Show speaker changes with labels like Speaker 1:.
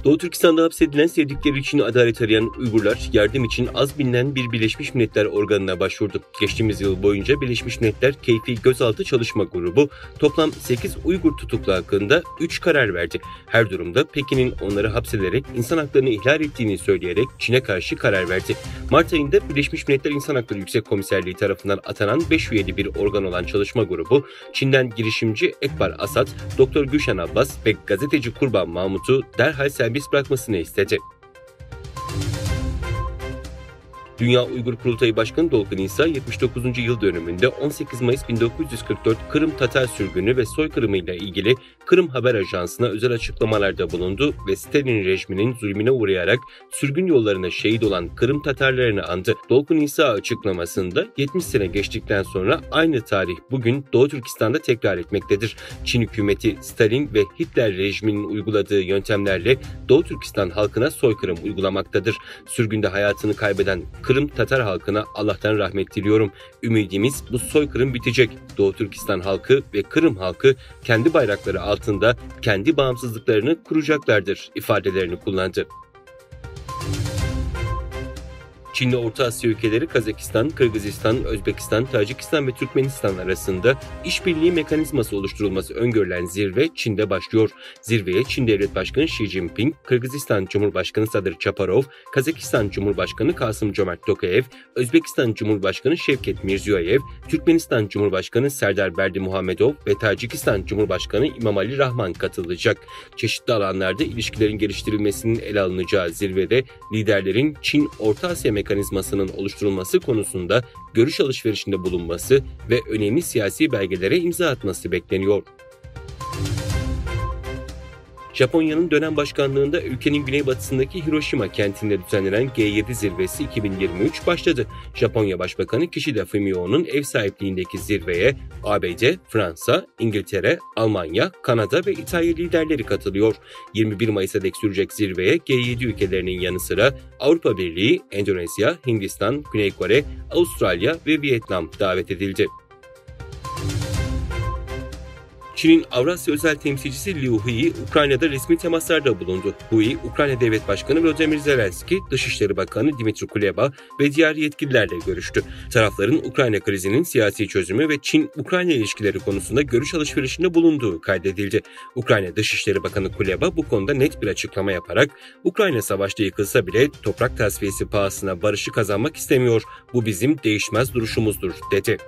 Speaker 1: Doğu Türkistan'da hapsedilen sevdikleri için adalet arayan Uygurlar yardım için az bilinen bir Birleşmiş Milletler organına başvurdu. Geçtiğimiz yıl boyunca Birleşmiş Milletler Keyfi Gözaltı Çalışma Grubu toplam 8 Uygur tutuklu hakkında 3 karar verdi. Her durumda Pekin'in onları hapsederek insan haklarını ihlal ettiğini söyleyerek Çin'e karşı karar verdi. Mart ayında Birleşmiş Milletler İnsan Hakları Yüksek Komiserliği tarafından atanan 5 üyeli bir organ olan çalışma grubu, Çin'den girişimci Ekbar Asad, Dr. Gülşen Abbas ve gazeteci Kurban Mahmut'u derhal serbest bırakmasını istedi. Dünya Uygur Kurultayı Başkanı Dolkun İsa, 79. yıl dönümünde 18 Mayıs 1944 Kırım Tatar sürgünü ve soykırımı ile ilgili Kırım Haber Ajansı'na özel açıklamalarda bulundu ve Stalin rejiminin zulmüne uğrayarak sürgün yollarına şehit olan Kırım Tatarlarını andı. Dolkun İsa açıklamasında 70 sene geçtikten sonra aynı tarih bugün Doğu Türkistan'da tekrar etmektedir. Çin hükümeti Stalin ve Hitler rejiminin uyguladığı yöntemlerle Doğu Türkistan halkına soykırım uygulamaktadır. Sürgünde hayatını kaybeden Kırım Tatar halkına Allah'tan rahmet diliyorum. Ümidimiz bu soykırım bitecek. Doğu Türkistan halkı ve Kırım halkı kendi bayrakları altında kendi bağımsızlıklarını kuracaklardır ifadelerini kullandı. Çin'le Orta Asya ülkeleri Kazakistan, Kırgızistan, Özbekistan, Tacikistan ve Türkmenistan arasında işbirliği mekanizması oluşturulması öngörülen zirve Çin'de başlıyor. Zirveye Çin Devlet Başkanı Xi Jinping, Kırgızistan Cumhurbaşkanı Sadır Japarov, Kazakistan Cumhurbaşkanı Kasım-Jomart Tokayev, Özbekistan Cumhurbaşkanı Şevket Mirziyoyev, Türkmenistan Cumhurbaşkanı Serdar Berdimuhamedov ve Tacikistan Cumhurbaşkanı İmamali Rahman katılacak. Çeşitli alanlarda ilişkilerin geliştirilmesinin ele alınacağı zirvede liderlerin Çin Orta Asya mekanizmasının oluşturulması konusunda görüş alışverişinde bulunması ve önemli siyasi belgelere imza atması bekleniyor. Japonya'nın dönem başkanlığında ülkenin güneybatısındaki Hiroşima kentinde düzenlenen G7 zirvesi 2023 başladı. Japonya Başbakanı Kishida Fumio'nun ev sahipliğindeki zirveye ABD, Fransa, İngiltere, Almanya, Kanada ve İtalya liderleri katılıyor. 21 Mayıs'a dek sürecek zirveye G7 ülkelerinin yanı sıra Avrupa Birliği, Endonezya, Hindistan, Güney Kore, Avustralya ve Vietnam davet edildi. Çin'in Avrasya özel temsilcisi Liu He, Ukrayna'da resmi temaslarda bulundu. He, Ukrayna Devlet Başkanı Volodymyr Zelenski, Dışişleri Bakanı Dmytro Kuleba ve diğer yetkililerle görüştü. Tarafların Ukrayna krizinin siyasi çözümü ve Çin-Ukrayna ilişkileri konusunda görüş alışverişinde bulunduğu kaydedildi. Ukrayna Dışişleri Bakanı Kuleba bu konuda net bir açıklama yaparak, Ukrayna savaşta yıkılsa bile toprak tasfiyesi pahasına barışı kazanmak istemiyor. Bu bizim değişmez duruşumuzdur, dedi.